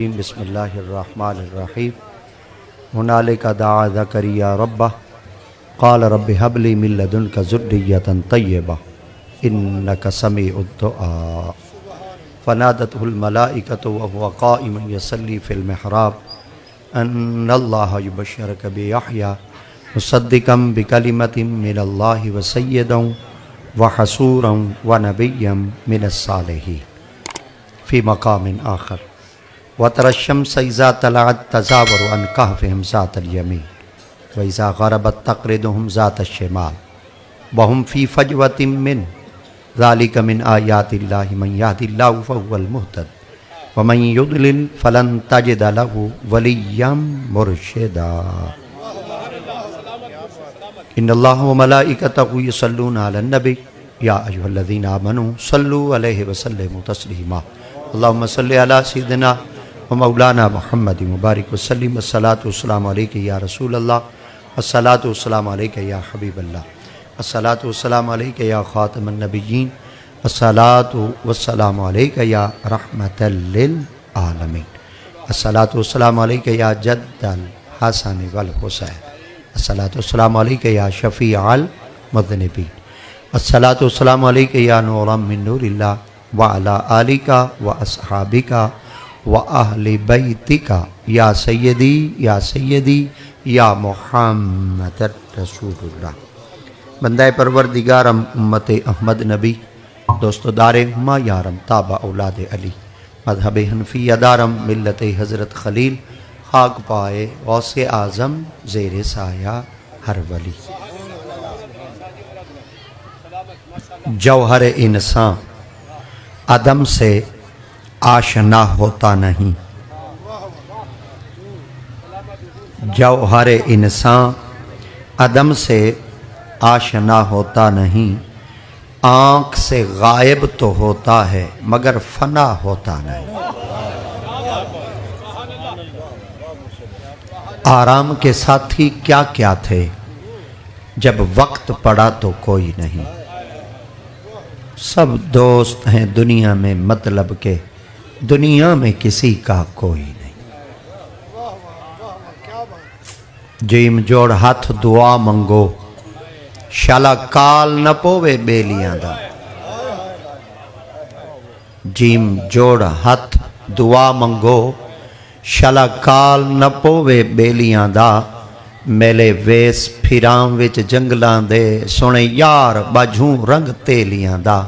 بسم اللہ الرحمن الرحیم هنالک دعا زکریا ربہ قال رب هب لی من لدنک ذریۃ طیبہ انک سمیع الدعاء فنادته الملائکۃ وهو قائم یصلی فی المحراب ان اللہ یبشرک بیحییٰ مصدقا بکلمۃ من اللہ وسیدا وحصورا ونبیا من الصالحین فی مقام آخر وَتَرَى الشَّمْسَ إِذَا طَلَعَتْ تَزَاوَرُ عَنْ كَهْفِهِمْ ذَاتَ الْيَمِينِ وَإِذَا غَرَبَتْ تَقْرِضُهُمْ ذَاتَ الشِّمَالِ وَهُمْ فِي فَجْوَةٍ مِّنْهُ ذَلِكَ مِنْ آيَاتِ اللَّهِ مَنْ يَهْدِ اللَّهُ فَهُوَ الْمُهْتَدِ وَمَنْ يُضْلِلْ فَلَنْ تَجِدَ لَهُ وَلِيًّا مُرْشِدًا إِنَّ اللَّهَ وَمَلَائِكَتَهُ يُصَلُّونَ عَلَى النَّبِيِّ يَا أَيُّهَا الَّذِينَ آمَنُوا صَلُّوا عَلَيْهِ وَسَلِّمُوا تَسْلِيمًا اللهم صل على سيدنا ومولانا محمد مبارک وسلم الصلاۃ والسلام علیک یا رسول اللہ الصلاۃ والسلام علیک یا حبیب اللہ الصلاۃ والسلام علیک یا خاتم النبیین الصلاۃ والسلام علیک یا رحمۃ للعالمین الصلاۃ والسلام علیک یا جد الحسن والحسین الصلاۃ والسلام علیک یا شفیع المذنبین الصلاۃ والسلام علیک یا نورا من نور اللہ وعلی آلک واصحابک وَأَهْلِ بَيْتِكَ یا سیدی یا محمد رسول اللہ بندہ پروردگارم امت احمد نبی دوست دار ہما یارم تابع اولاد علی مذہب حنفیہ دارم ملت حضرت خلیل خاک پائے غوث اعظم زیر سایہ ہر ولی جوہر انسان عدم سے آشنا ہوتا نہیں جوہر انسان عدم سے آشنا ہوتا نہیں آنکھ سے غائب تو ہوتا ہے مگر فنا ہوتا نہیں آرام کے ساتھی کیا کیا تھے جب وقت پڑا تو کوئی نہیں سب دوست ہیں دنیا میں مطلب کے دنیا میں کسی کا کوئی نہیں جیم جوڑ ہاتھ دعا منگو شالا کال نہ پوے بیلیاں دا جیم جوڑ ہاتھ دعا منگو شالا کال نہ پوے بیلیاں دا میلے ویس پھرام وچ جنگلاں دے سونے یار باجھوں رنگ تیلیاں دا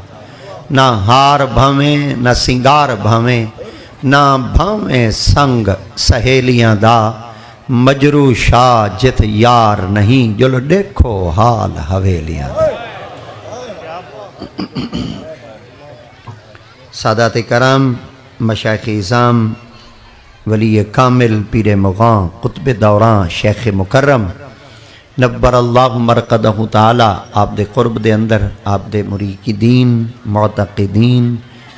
نہ ہار بھاویں نہ سنگار بھاویں نہ بھاویں سنگ سہیلیاں دا مجرو شاہ جت یار نہیں جلو دیکھو حال حویلیاں دا سادات کرام مشایخ اعظام ولی کامل پیر مغاں قطب دوران شیخ مکرم نبر اللہ مرقدہ تعالی آپ دے قرب دے اندر آپ دے مریدین معتقدین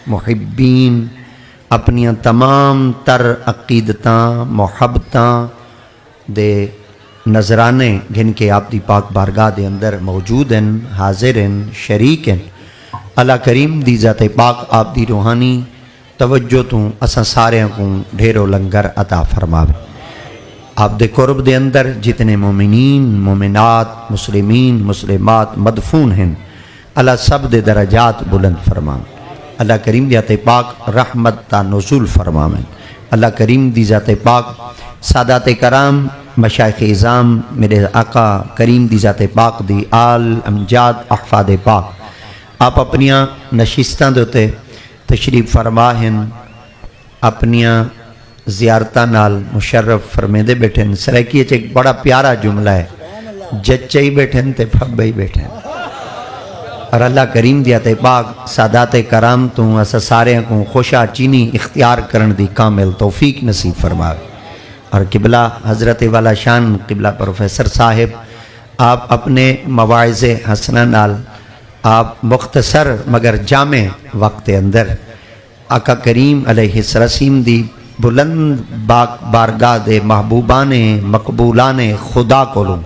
محبین اپنیاں تمام تر عقیدتاں محبتاں دے نظرانے گھن کے آپ دی پاک بارگاہ دے اندر موجود ہیں حاضر ہیں شریک ہیں اللہ کریم دی ذات پاک آپ دی روحانی توجہ تو اساں سارے کو ڈھیرو لنگر عطا فرماوے آپ دے قرب دے اندر جتنے مومنین مومنات مسلمین مسلمات مدفون ہیں اللہ سب دے درجات بلند فرمائیں اللہ کریم دی ذات پاک رحمت تا نزول فرمائیں اللہ کریم دی ذات پاک سادات کرام مشایخ اعظام میرے آقا کریم دی ذات پاک دی آل امجاد احفاد پاک آپ اپنیاں نشستاں دوتے تشریف فرماہیں اپنیاں زیارتہ نال مشرف فرمیدے بیٹھیں سرائکیے ایک بڑا پیارا جملہ ہے جچے ہی بیٹھیں تے پھبے ہی بیٹھیں اور اللہ کریم دیات پاک سادات کرام تو اسا سارے کو خوشا چینی اختیار کرن دی کامل توفیق نصیب فرمائے اور قبلہ حضرت والا شان قبلہ پروفیسر صاحب آپ اپنے مواعظ حسنہ نال آپ مختصر مگر جامع وقت اندر آقا کریم علیہ السلام دی بلند بارگاہ دے محبوبان مقبولان خدا کولوں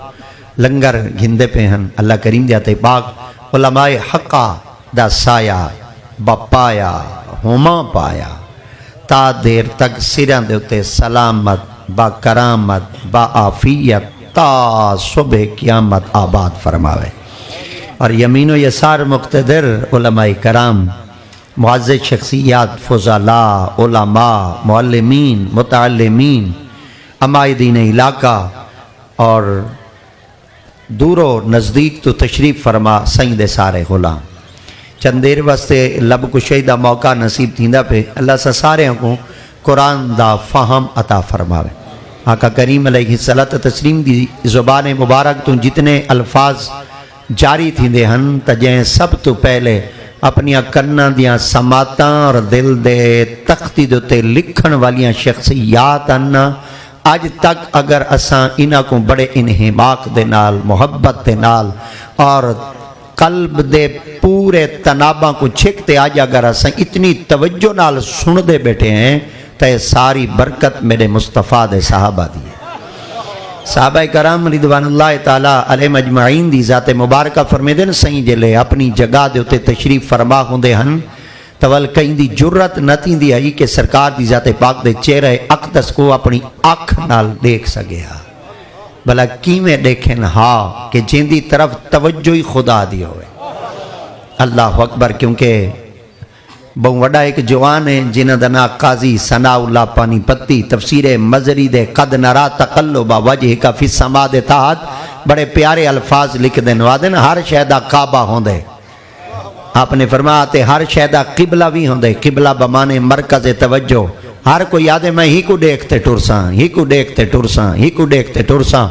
لنگر گھندے پہ ہیں اللہ کریم دیاتے پاک علماء حقہ دا سایہ بپایا ہما پایا تا دیر تک سراں دے اتے سلامت با کرامت با آفیت تا صبح قیامت آباد فرماوے۔ اور یمین و یسار مقتدر علماء کرام، معزز شخصیات، فضلاء، علماء، معلمین، متعلمین، عمائدین علاقہ اور دور و نزدیک تو تشریف فرما سائیں دے سارے غلام، چند دیر واسطے لب کشی دا موقع نصیب تھیندا پہ اللہ سے سارے کو قرآن دا فہم عطا فرماوے۔ آقا کریم علیہ الصلوۃ والتسلیم دی زبان مبارک تو جتنے الفاظ جاری تھیندے ہن تجہیں سب تو پہلے اپنی کناں دیاں سماعتاں اور دل دے تختی دے تے لکھن والیاں شخصیات ان اج تک اگر اساں انہاں کو بڑے انہماک دے نال، محبت دے نال اور قلب دے پورے تناباں کو چھکتے آج اگر اساں اتنی توجہ نال سن دے بیٹھے ہیں تو ساری برکت میرے مصطفیٰ دے صحابہ دی۔ صحابہ کرام رضوان اللہ تعالیٰ علیہ مجمعین دی ذات مبارکہ فرمے دن سائیں جلے اپنی جگہ دے اتے تشریف فرما ہوندے ہن تول کہیں دی جرت نہ تھی دی آئی کہ سرکار دی ذات پاک دے چہرہ اقدس کو اپنی آنکھ نال دیکھ سگیا، بھلا کیویں دیکھیں ہاں کہ جن دی طرف توجہ ہی خدا دی ہوئے۔ اللہ اکبر، کیونکہ بہت وڈا ایک جوان ہے جنہ دنا قاضی ثناء اللہ پانی پتی تفسیر مزری دے قد نرا تقلب وجہ کا فی السماء دے تحت بڑے پیارے الفاظ لکھ دین وادن ہر شہدہ کعبہ ہوندے۔ آپ نے فرمایا تے ہر شہدہ قبلہ بھی ہوندے، قبلہ بمانے مرکز توجہ، ہر کوئی یادے میں ہی کو دیکھتے ٹرساں، ہی کو دیکھتے ٹرساں، ہی کو دیکھتے ٹرساں۔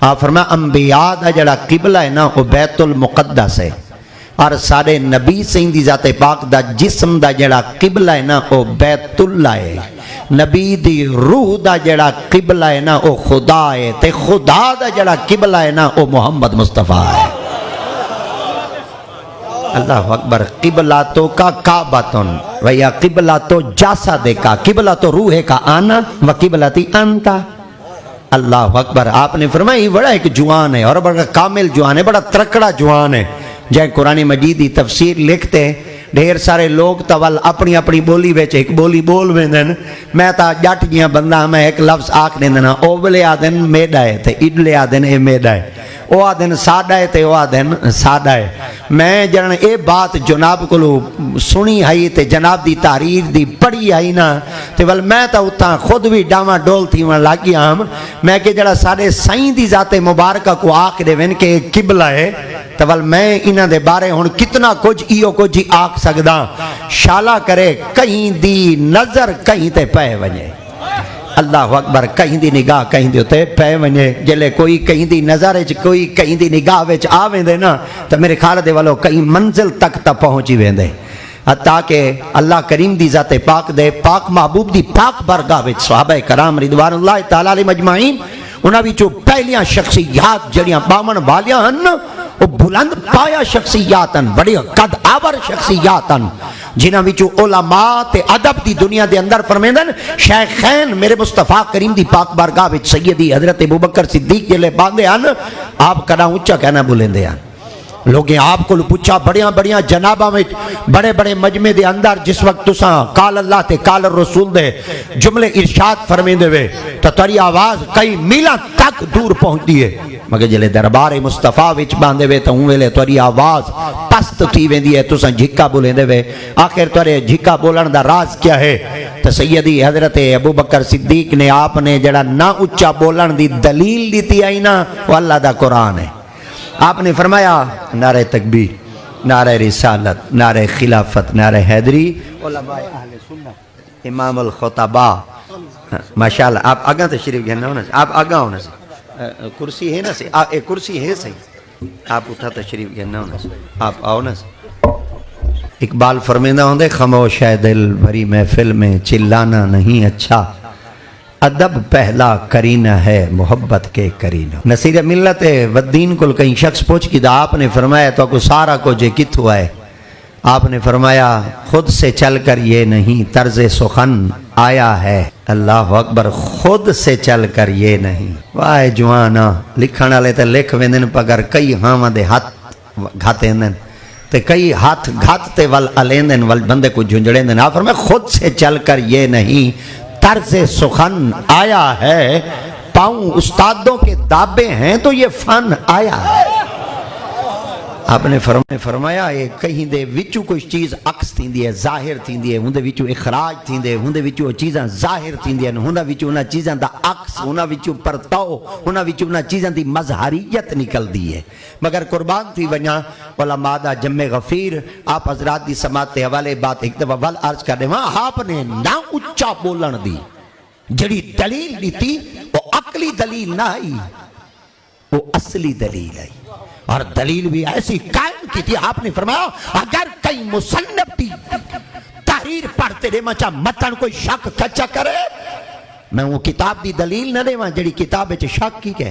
آپ فرمایا انبیاء دا جڑا قبلہ ہے نا وہ بیت المقدس ہے، اور سارے نبی سین دی ذات پاک دا جسم دا جڑا قبلہ ہے نا وہ بیت اللہ ہے، نبی دی روح دا جڑا قبلہ ہے نا وہ خدا ہے، تے خدا دا جڑا قبلہ ہے نا وہ محمد مصطفیٰ ہے۔ اللہ اکبر، قبلاتو کا کعبتن ویا قبلاتو جاسد کا، قبلاتو روح کا آنا و قبلتی انتا۔ اللہ اکبر، آپ نے فرمایا یہ بڑا ایک جوان ہے اور بڑا کامل جوان ہے، بڑا ترکڑا جوان ہے۔ جائے قرآن مجید دی تفسیر لکھتے ڈھیر سارے لوگ تول اپنی اپنی بولی ویچ ایک بولی بول ویندن، میں تا جٹ جیاں بندہ میں ایک لفظ آکھ دیندنا، اوبلے آدن میڈا ہے تے اڈلے آدن اے میڈا ہے، او آدن ساڈا ہے تے او آدن ساڈا ہے۔ میں جنن اے بات جناب کو سنی ہائی تے جناب دی تحریر دی پڑھی ہائی نا تے ول میں تا اتاں خود بھی ڈاما ڈول تھی ون لاگی ہم، میں کہ جڑا سارے سائیں دی ذات مبارکہ کو آکھ دے ون کہ قبلہ ہے تول میں انہاں دے بارے ہن کتنا کچھ ایو کچھ ہی آکھ سکدا، شالا کرے کہیں دی نظر کہیں تے پے ونجے۔ اللہ اکبر، کہیں دی نگاہ کہیں دی ہوتے پے ونجے، جلے کوئی کہیں دی نظر ہے کوئی کہیں دی نگاہ وچ آویں دے نا تو میرے خیال دے والو کہیں منزل تک تا پہنچی ویندے، تاکہ اللہ کریم دی ذات پاک دے پاک محبوب دی پاک برگاہ وچ صحابہ کرام رضوان اللہ تعالیٰ علیہ مجمعین انہاں وچوں پہلیاں شخصیات جڑیاں بامن والیاں ہن وہ بلند پایا شخصیاتاں، بڑی قد آور شخصیاتاں جنہاں وچوں علماء تے ادب دی دنیا دے اندر فرمیندن شیخین میرے مصطفیٰ کریم دی پاک بارگاہ وچ سیدی حضرت ابوبکر صدیق جلے باندھے ہن، آپ کنا اونچا کہنا بولندے ہن۔ لوگیں آپ کو پوچھا بڑیاں بڑیاں جناباں میں بڑے بڑے مجمع دے اندر جس وقت تساں قال اللہ تے قال الرسول دے جملے ارشاد فرمیندے وے تو تاری آواز کئی میلاں تک دور پہنچ دیئے، مگر جلے دربار مصطفیٰ وچ باندھے وے تو ویلے تاری آواز پست تھی ویندی ہے، تساں جھکا بولندے وے۔ آخر تارے جھکا بولن دا راز کیا ہے؟ تو سیدی حضرت ابوبکر صدیق نے آپ نے جڑا نہ اچھا بولن دی دلیل دیتی آئی نا وہ اللہ دا قرآن ہے۔ آپ نے فرمایا نعرہ تکبیر، نعرہ رسالت، نعرہ خلافت، نعرہ حیدری، علماء اہل سنت، امام الخطباء۔ ماشاءاللہ آپ آگاہ تشریف گھننا ہونا سے، آپ آگاہ ہونا سے، کرسی ہے نا سے، ایک کرسی ہے صحیح، آپ اٹھا تشریف گھننا ہونا سے، آپ آؤ نا سے۔ اقبال فرمیندہ ہوندے خاموش ہے دل بھری محفل میں چلانا نہیں اچھا، ادب پہلا کرینہ ہے محبت کے کرینہ۔ نصیر ملت والدین کو کہیں شخص پوچھ کی دا آپ نے فرمایا تو کو سارا کو جے کت ہوا ہے؟ آپ نے فرمایا خود سے چل کر یہ نہیں طرز سخن آیا ہے۔ اللہ اکبر، خود سے چل کر یہ نہیں۔ واہ جوانا لکھن والے تے لکھ ویندن پگر کئی ہاواں دے ہاتھ گھاتے ہندن، تے کئی ہاتھ گھات تے ول الیندن ول بندے کو جھنجڑیندن. آپ فرمائے خود سے چل کر یہ نہیں طرز سخن آیا ہے, پاؤں استادوں کے دابے ہیں تو یہ فن آیا ہے. آپ نے فرمایا کہیں دے وچو کوئی چیز عکس تھیندی ہے, ظاہر تھیندی ہے, ہندے وچو اخراج تھیندے, ہندے وچو چیزاں ظاہر تھیندی ہیں, ہندے وچو انہاں چیزاں دا عکس, ہندے وچو پرتاؤ, ہندے وچو انہاں چیزاں دی مظہریت نکل دی ہے. مگر قربان تھی ونیا علماء دا جمع غفیر. آپ حضرات دی سماعت تے حوالے بات ایک دفعہ ول عرض کر دے, وہاں آپ نے نہ اچھا بولن دی جڑی دلیل دیتی وہ عقلی دلیل نہ آئی, وہ اصلی دلیل آئی, اور دلیل بھی ایسی قائم کی تھی. آپ نے فرمایا اگر کئی مصنف دی تحریر پڑھتے دے مچا متن کوئی شک کچا کرے, میں وہ کتاب دی دلیل نہ دے وہاں جڑی کتاب ہے شک کی کہ.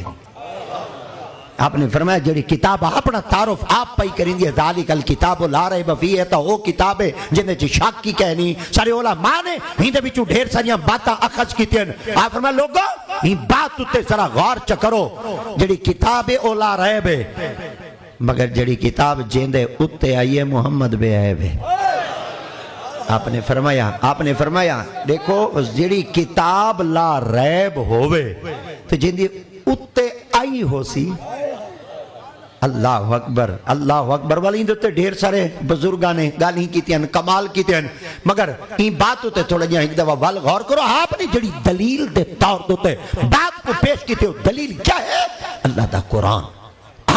آپ نے فرمایا جڑی کتاب اپنا تعارف آپ پائی کریں دی ذالک الکتاب لا ریب فیہ, تو وہ کتاب ہے جنہیں چی شک کی کہنی. سارے علماء نے ہندے بچوں ڈھیر ساریاں باتاں اخذ کی تھیں. آپ فرمایا لوگوں ہی بات اتے ذرا غور چکرو, جڑی کتاب ہے او لا ریب ہے, مگر جڑی کتاب جیندے اتے آئیے محمد بے عیب ہے. آپ نے فرمایا دیکھو جڑی کتاب لا ریب ہوئے تو جیندی اتے آئی ہو سی. اللہ اکبر, اللہ اکبر. والی اندھتے ڈھیر سارے بزرگاں نے گالی کی تھیں, کمال کی تھیں, مگر این بات ہوتے تھوڑا جہاں ایک دفعہ وال غور کرو. آپ نے جڑی دلیل دے طور دوتے بات کو پیش کی تھے, دلیل کیا ہے؟ اللہ دا قرآن.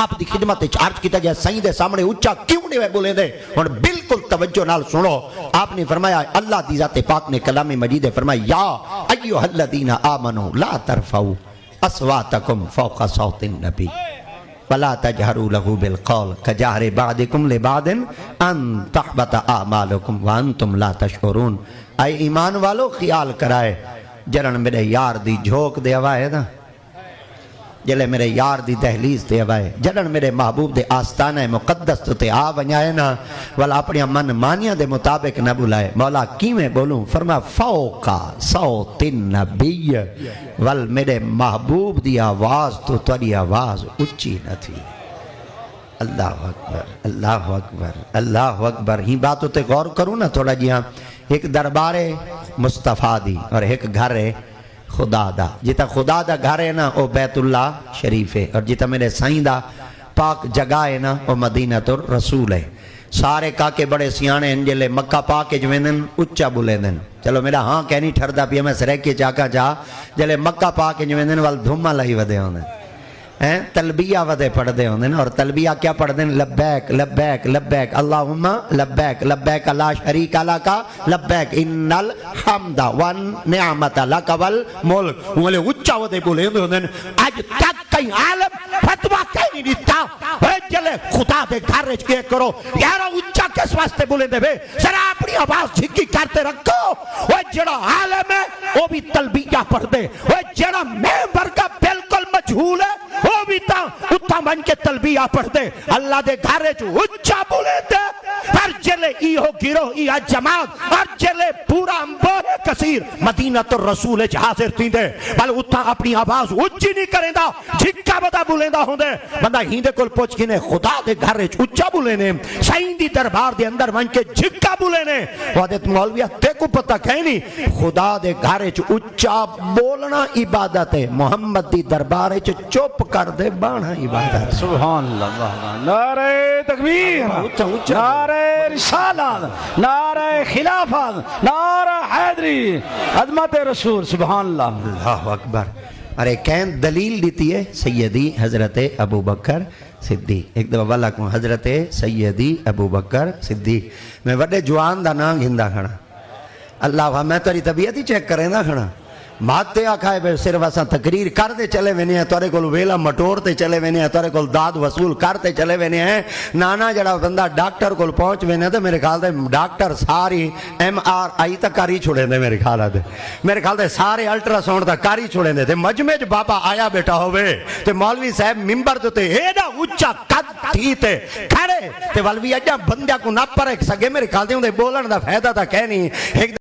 آپ دی خدمت عرض کیتا جائے سائیں دے سامنے اچھا کیوں نہیں بولے دے, اور بالکل توجہ نال سنو. آپ نے فرمایا اللہ دی ذات پاک نے کلام مجید فرمایا یا ایھا الذین آمنوا لا ترفعوا اصواتکم فوق صوت النبی ولا تجهروا له بالقول كجهر بعضكم لبعض ان تحبط اعمالكم وانتم لا تشعرون. اے ایمان والو خیال کرائے جرن میرے یار دی جھوک دے آوائے نا, جلے میرے یار دی دہلیز دے آوائے, جرن میرے محبوب دے آستانہ مقدس تے آ ونجائے نا, والا اپنی من مانیاں دے مطابق نہ بلائے. مولا کیویں بولوں؟ فرما فوقا صوت النبی, وال میرے محبوب دی آواز تو تاری آواز اچھی نہ تھی. اللہ اکبر, اللہ اکبر, اللہ اکبر. ہی باتوں تے غور کروں نا تھوڑا جی. ہاں ایک دربار مصطفیٰ دی اور ایک گھر ہے خدا دا. جتا خدا دا گھر ہے نا وہ بیت اللہ شریف ہے, اور جتا میرے سائیں دا پاک جگہ ہے نا وہ مدینہ الرسول ہے. سارے کاکے بڑے سیانے ہیں جلے مکہ پاک جویندن اچھا بولے دن. چلو میرا ہاں کہنی ٹھردا پیا میں سریکے چاکا چاہ جلے مکہ پاک جویندن وال دھمہ لائی ودے ہوندن, تلبیہ ودے پڑھ دے ہوندن. اور تلبیہ کیا پڑھ دیں؟ لبیک لبیک لبیک اللہم لبیک لبیک لا شریک لکا لبیک ان الحمد والنعمت لک والملک. وہ لے اچھا ودے بولے ہوندن. آج تک کئی عالم فتوہ کہیں نہیں دیتا جلے خدا دے گھر رچ کے کرو یارا اچھا کس واسطے بولے دے بے, ذرا اپنی آواز جھکی کرتے رکھو. وہ جڑا عالم ہے وہ بھی تلبیہ پڑھ دے, وہ جڑا ممبر کا بالکل مجھول ہے وہ بھی اتھا من کے تلبیہ پڑھ دے. اللہ دے گھر رچ اچھا بولے دے, پر جلے ای ہو گروہ ای جماعت اور جلے پورا امبور کثیر مدینہ الرسول حاضر تھی دے, بل اتھا اپنی آواز اچھی نہیں کریں دا, جھکا بدا بولیں دا ہوں دے. بندہ ہیندے کل پوچھ کینے خدا دے گھر رچ اچھا بولے نے, سائیں دی دربار دے اندر من کے جھکا بولے نے. وعدت مولویہ تے کو پتہ کہنی خدا دے گھر رچ اچھا بولنا عبادت ہے, محمد دی دربار رچ چپ کر دے بانا عبادت. سبحان اللہ. نعرہ تکبیر, نعرہ رسالت, نعرہ خلافت, نعرہ حیدری, عظمت رسول. سبحان اللہ. اللہ اکبر. ارے کہیں دلیل دیتی ہے سیدی حضرت ابو بکر صدیق. ایک دفعہ والا کو حضرت سیدی ابو بکر صدیق. میں وڈے جوان دا نام گھندا کھڑا. اللہ میں تاری طبیعت ہی چیک کریں نا کھڑا. ماتے آکھائے بے صرف اساں تقریر کر دے چلے وینے ہیں, تورے کول ویلا مٹور تے چلے وینے ہیں, تورے کول داد وصول کرتے چلے وینے ہیں. نانا جڑا بندہ ڈاکٹر کول پہنچ وینے تے میرے خیال دے ڈاکٹر ساری MRI تک کاری چھوڑے دے. میرے خیال دے سارے الٹرا ساؤنڈ تک کاری چھوڑے دے. مجمع جو بابا آیا بیٹا ہوئے تے مولوی صاحب ممبر تو تے ایڈا اچھا قد تھی تے کھڑے تے والوی اجا بندہ کو نہ پر ایک سگے. میرے خیال دے بولن دا فائدہ تھا کہنی. ایک